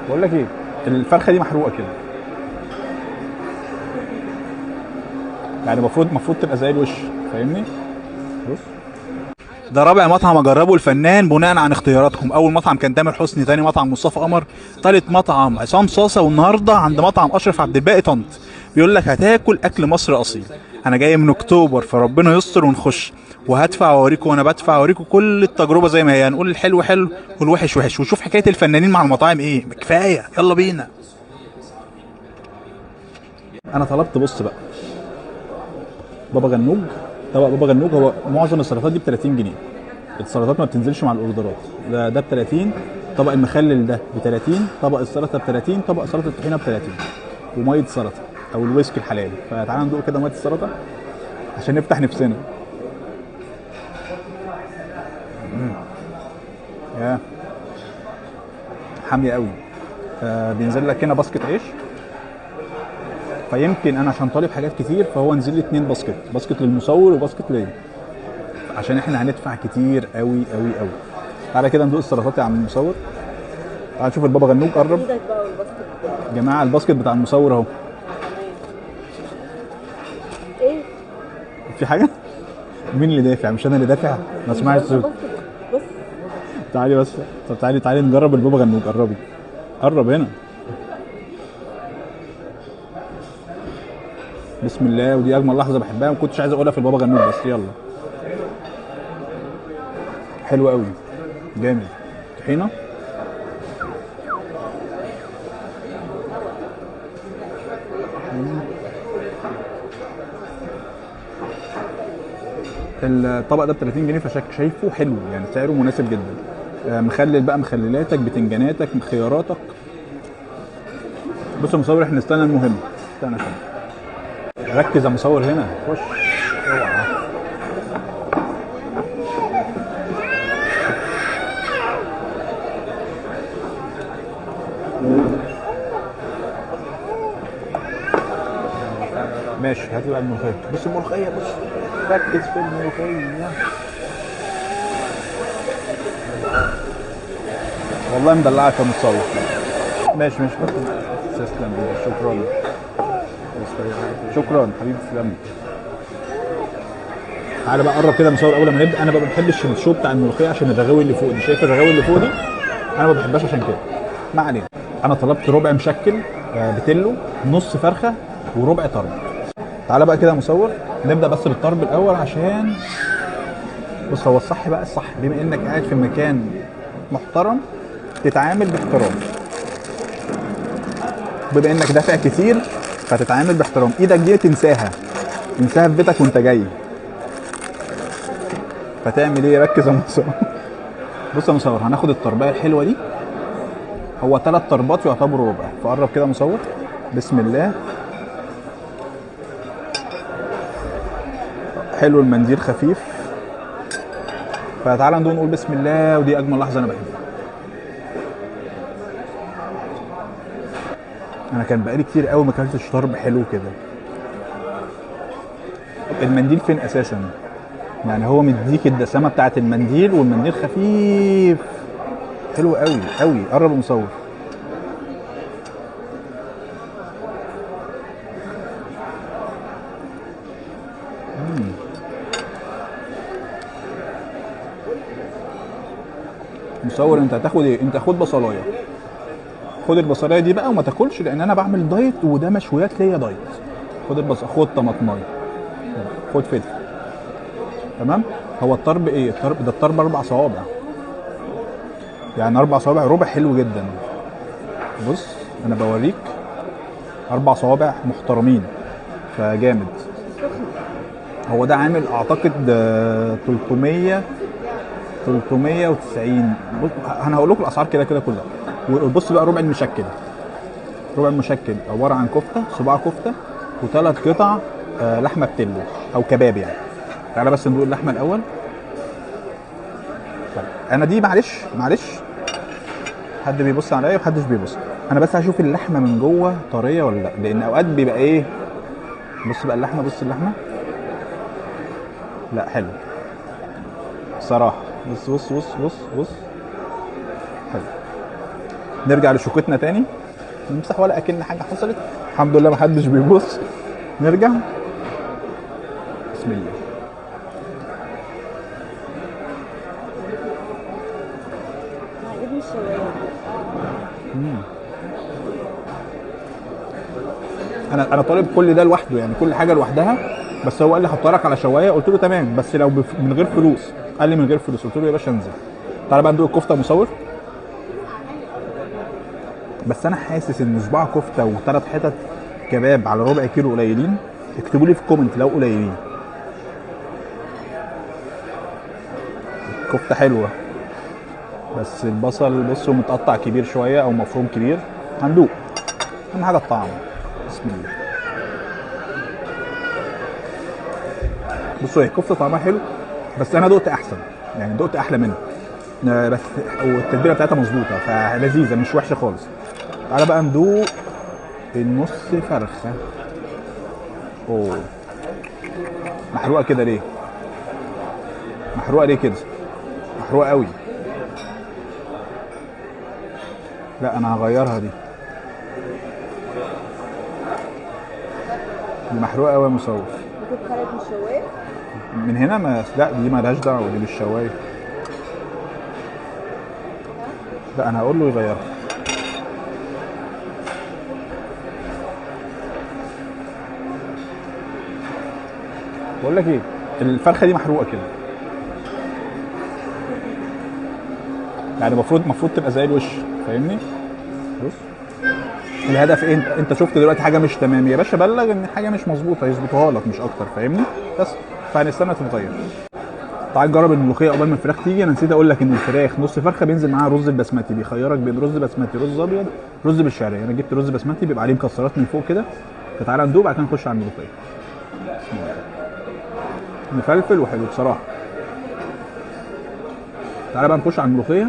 بقول لك ايه، الفرخه دي محروقه كده، يعني المفروض تبقى زي الوش، فاهمني؟ بص، ده رابع مطعم اجربه الفنان بناء عن اختياراتكم. اول مطعم كان تامر حسني، تاني مطعم مصطفى قمر، تالت مطعم عصام صاصه، والنهارده عند مطعم اشرف عبد الباقي طنط. بيقول لك هتاكل اكل مصري اصيل. انا جاي من اكتوبر، فربنا يستر ونخش، وهدفع واوريكم وانا بدفع، واوريكم كل التجربه زي ما هي. هنقول الحلو حلو والوحش وحش، ونشوف حكايه الفنانين مع المطاعم ايه. كفايه، يلا بينا. انا طلبت، بص بقى، بابا غنوج. طبق بابا غنوج، هو معظم السلطات دي ب 30 جنيه. السلطات ما بتنزلش مع الاوردرات. ده ب 30. طبق المخلل ده ب 30، طبق السلطه ب 30، طبق سلطه الطحينه ب 30، وميه سلطه او الويسكي الحلال. فتعالى ندوق كده ميه السلطه عشان نفتح نفسنا. يا حاميه قوي. بينزل لك هنا باسكت عيش، فيمكن انا عشان طالب حاجات كتير فهو نزل لي 2 باسكت، باسكت للمصور وباسكت ليا، عشان احنا هندفع كتير قوي قوي قوي. تعالى كده ندوق السلطات يا عم المصور. تعالى نشوف البابا غنوج قرب. يا جماعه الباسكت بتاع المصور اهو. ايه؟ في حاجه؟ مين اللي دافع؟ مش انا اللي دافع؟ ما اسمعش صوت. بص. تعالي بس. طب تعالي نجرب البابا غنوج. قربي، قرب هنا. بسم الله. ودي اجمل لحظه بحبها، ما كنتش عايز اقولها في البابا غنوج، بس يلا. حلو قوي، جامد. طحينه. الطبق ده ب 30 جنيه، فشايفه حلو يعني، سعره مناسب جدا. مخلل بقى، مخللاتك، بتنجاناتك، خياراتك. بص يا مصور، احنا نستنى المهم. استنى استنى، ركز يا مصور هنا. خش. اوعى. ماشي، هات لي بقى الملوخيه. بص الملوخيه، بص، ركز في الملوخيه. والله مدلعك يا متصور. ماشي ماشي، حط. تسلم، شكرا. شكرا حبيبي، تسلم. تعالى بقى قرب كده مصور. اول ما نبدا، انا بقى ما بحبش الشو بتاع الملوخيه عشان الرغاوي اللي فوق دي. شايف الرغاوي اللي فوق دي؟ انا ما بحبهاش عشان كده. ما علينا. انا طلبت ربع مشكل بتلو، نص فرخه، وربع طرب. تعالى بقى كده مصور، نبدا بس بالطرب الاول عشان بص، هو الصح بقى، الصح بما انك قاعد في مكان محترم تتعامل باحترام. بما انك دافع كتير فتتعامل باحترام. ايدك دي تنساها، انساها في بيتك وانت جاي. فتعمل ايه؟ ركز يا مصور. بص يا مصور، هناخد الطربايه الحلوه دي. هو 3 طربات يعتبروا ربع، فقرب كده مصور. بسم الله. حلو، المنديل خفيف. فتعالى نقول بسم الله، ودي اجمل لحظه انا بحبها. انا كان بقالي كتير قوي ما اكلتش طرب حلو كده. المنديل فين اساسا؟ يعني هو مديك الدسامه بتاعت المنديل، والمنديل خفيف. حلو قوي قوي. قرب مصور. مصور، انت هتاخد ايه؟ انت خد بصلايه. خد البصلايه دي بقى، وما تاكلش لان انا بعمل دايت، وده مشويات ليا دايت. خد خد طماطمايه، خد فلفل. تمام. هو الطرب ايه؟ الطرب 4 صوابع، يعني 4 صوابع ربع حلو جدا. بص انا بوريك 4 صوابع محترمين، فجامد. هو ده عامل اعتقد 300 390. بص انا هقول لكم الاسعار كده كده كلها. وبص بقى، ربع المشكل. ربع المشكل عباره عن كفته، صباع كفته، و3 قطع لحمه بتلو او كباب يعني. تعالى بس ندوق اللحمه الاول. طيب انا دي معلش حد بيبص عليا ومحدش بيبص. انا بس هشوف اللحمه من جوه طريه ولا لا، لان اوقات بيبقى ايه. بص بقى اللحمه، بص اللحمه. لا حلو صراحه. بص بص بص بص بص. حلو. نرجع لشوكتنا تاني، نمسح ولا اكن حاجه حصلت، الحمد لله محدش بيبص. نرجع، بسم الله. عجبني الشوايه. انا طالب كل ده لوحده، يعني كل حاجه لوحدها، بس هو قال لي هحطها لك على شوايه، قلت له تمام، بس لو من غير فلوس. قال لي من غير فلوس، قلت له يا باشا انزل. تعالى بقى ندوق الكفته مصور. بس انا حاسس ان صباع كفته وثلاث حتت كباب على ربع كيلو قليلين. اكتبوا لي في الكومنت لو قليلين. الكفته حلوه، بس البصل بصوا متقطع كبير شويه او مفروم كبير. هندوق، اهم حاجه الطعم. بسم الله. بصوا هي الكفته طعمها حلو، بس انا دقت احسن، يعني دقت احلى منها. بس والتتبيله بتاعتها مظبوطه فلذيذه مش وحشه خالص. تعالى بقى ندوق النص فرخه. اوه، محروقه كده ليه؟ محروقه ليه كده؟ محروقه قوي. لا انا هغيرها دي محروقه قوي يا مصور. ممكن تخرج من الشوايه من هنا ما لا دي مالهاش دعوه، دي بالشوايه. لا انا هقول له يغيرها. بقول لك ايه، الفرخه دي محروقه كده، يعني المفروض تبقى زي الوش، فاهمني؟ بص الهدف ايه؟ انت شفت دلوقتي حاجه مش تمام يا باشا، بلغ ان حاجه مش مظبوطه يظبطوها لك مش اكتر، فاهمني؟ بس فهنستنى تتغير. تعال نجرب الملوخيه قبل ما الفراخ تيجي. انا نسيت اقول لك ان الفراخ نص فرخه بينزل معاها رز البسمتي، بيخيرك بين رز بسمتي، رز ابيض، رز بالشعريه. انا جبت رز بسمتي بيبقى عليه مكسرات من فوق كده. فتعالى ندوق بعد كده نخش على الملوخيه. مفلفل وحلو بصراحه. تعالى بقى نخش على الملوخيه.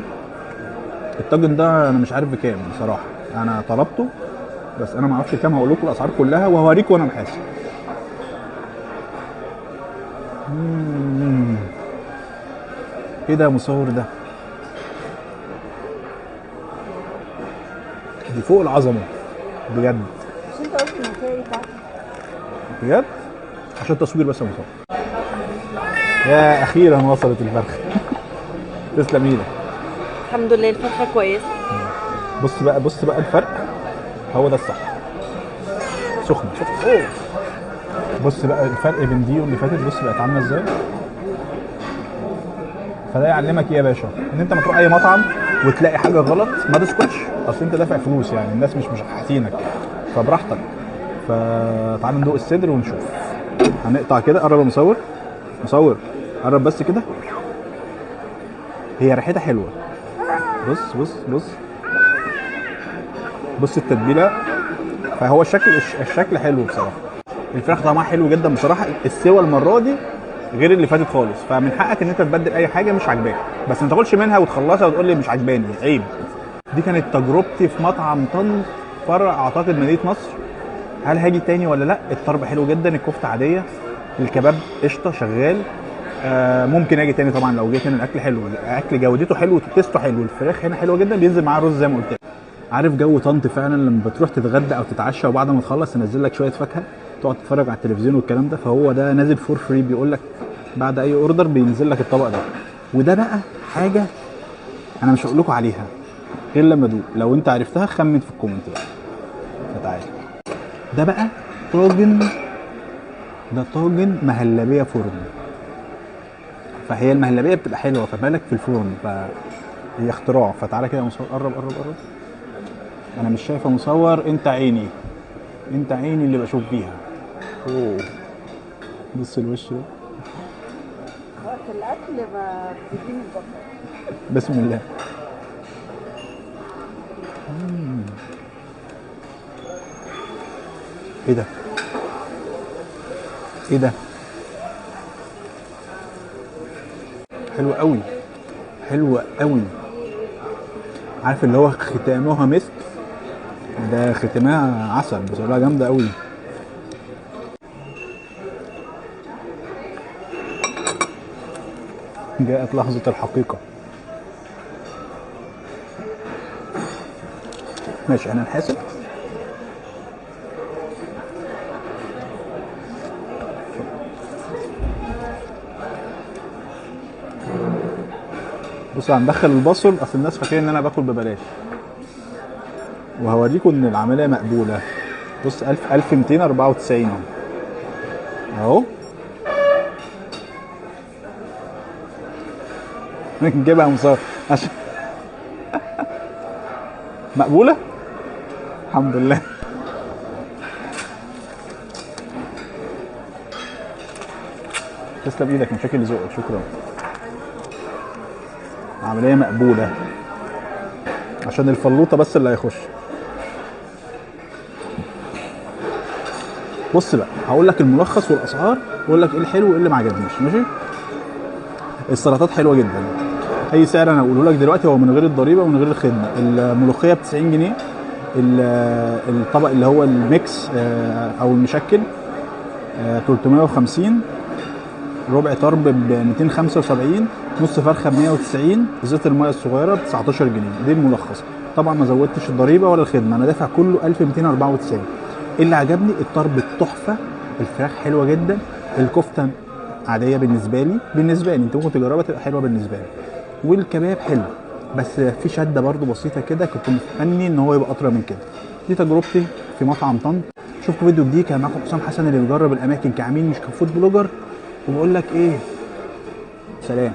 الطاجن ده انا مش عارف بكام بصراحه، انا طلبته بس انا ما اعرفش كام. هقول لكم الاسعار كلها وهوريكم وانا محاسب. ايه ده يا مصور ده؟ دي فوق العظمه بجد. مش انت قلت الملوخيه بتاعتك؟ بجد عشان تصوير بس يا مصور. يا اخيرا وصلت الفرخه. تسلم ايدك. الحمد لله الفرخه كويسه. بص بقى الفرق، هو ده الصح. سخنه شفت؟ اوه بص بقى الفرق بين دي واللي فاتت، بص بقت عامله ازاي. فده يعلمك ايه يا باشا؟ ان انت ما تروح اي مطعم وتلاقي حاجه غلط ما تسكتش، اصل انت دافع فلوس، يعني الناس مش حاسينك، فبراحتك. فتعال ندوق الصدر ونشوف. هنقطع كده. قرب يا مصور قرب بس كده. هي ريحتها حلوه. بص التتبيله. فهو الشكل حلو بصراحه. الفراخ طعمها حلو جدا بصراحه. السوا المره دي غير اللي فاتت خالص، فمن حقك ان انت تبدل اي حاجه مش عاجباك، بس ما تاكلش منها وتخلصها وتقول لي مش عاجباني، عيب. دي كانت تجربتي في مطعم طن فرع اعتقد مدينه نصر. هل هاجي تاني ولا لا؟ الطرب حلو جدا، الكفته عاديه، الكباب قشطه شغال. ممكن اجي تاني طبعا لو جيت هنا. الاكل حلو، الاكل جودته حلو وتيسته حلو. الفراخ هنا حلوه جدا، بينزل معاها رز زي ما قلت لك. عارف جو طنط فعلا لما بتروح تتغدى او تتعشى وبعد ما تخلص تنزل لك شويه فاكهه تقعد تتفرج على التلفزيون والكلام ده. فهو ده نازل فور فري، بيقول لك بعد اي اوردر بينزل لك الطبق ده. وده بقى حاجه انا مش هقول لكم عليها غير لما ادوق. لو انت عرفتها خمن في الكومنت بقى. فتعالى ده بقى طاجن، ده طاجن مهلبيه فرن. فهي المهلبيه بتبقى حلوه، فبالك في الفرن، فهي اختراع. فتعالى كده يا مصور، قرب. انا مش شايف يا مصور، انت عيني اللي بشوف بيها. اوه بص الوش ده. وقت الاكل ما بتديني البصل. بسم الله. ايه ده حلو قوي. عارف اللي هو ختامها مسك، ده ختامها عسل بصراحه، جامده قوي. جاءت لحظه الحقيقه. ماشي احنا نحاسب. بص هندخل البصل، اصل الناس فاكرين ان انا باكل ببلاش، وهوريكم ان العمليه مقبوله. بص 1294 اهو نجيبها مصور عشان مقبوله الحمد لله. تسلم ايدك، مشاكل لذوقك، شكرا. عمليه مقبوله عشان الفلوطه بس اللي هيخش. بص بقى هقول لك الملخص والاسعار واقول لك ايه الحلو وايه اللي ما عجبنيش. ماشي. السلطات حلوه جدا، اي سعر انا هقوله لك دلوقتي هو من غير الضريبه ومن غير الخدمه. الملوخيه ب 90 جنيه، الطبق اللي هو الميكس او المشكل 350، ربع طرب ب 275، نص فرخه ب 190، زيت الميه الصغيره ب 19 جنيه. دي الملخص. طبعا ما زودتش الضريبه ولا الخدمه، انا دافع كله 1294. اللي عجبني الطرب التحفه، الفراخ حلوه جدا، الكفته عاديه بالنسبه لي انت ممكن تجربها تبقى حلوه بالنسبه لي، والكباب حلو بس في شده برده بسيطه كده، كنت مستني ان هو يبقى اطرى من كده. دي تجربتي في مطعم طنط. شوفوا فيديو جديد كان معاكم حسام حسن اللي بيجرب الاماكن كعميل مش كفود بلوجر، وبقول لك ايه، سلام.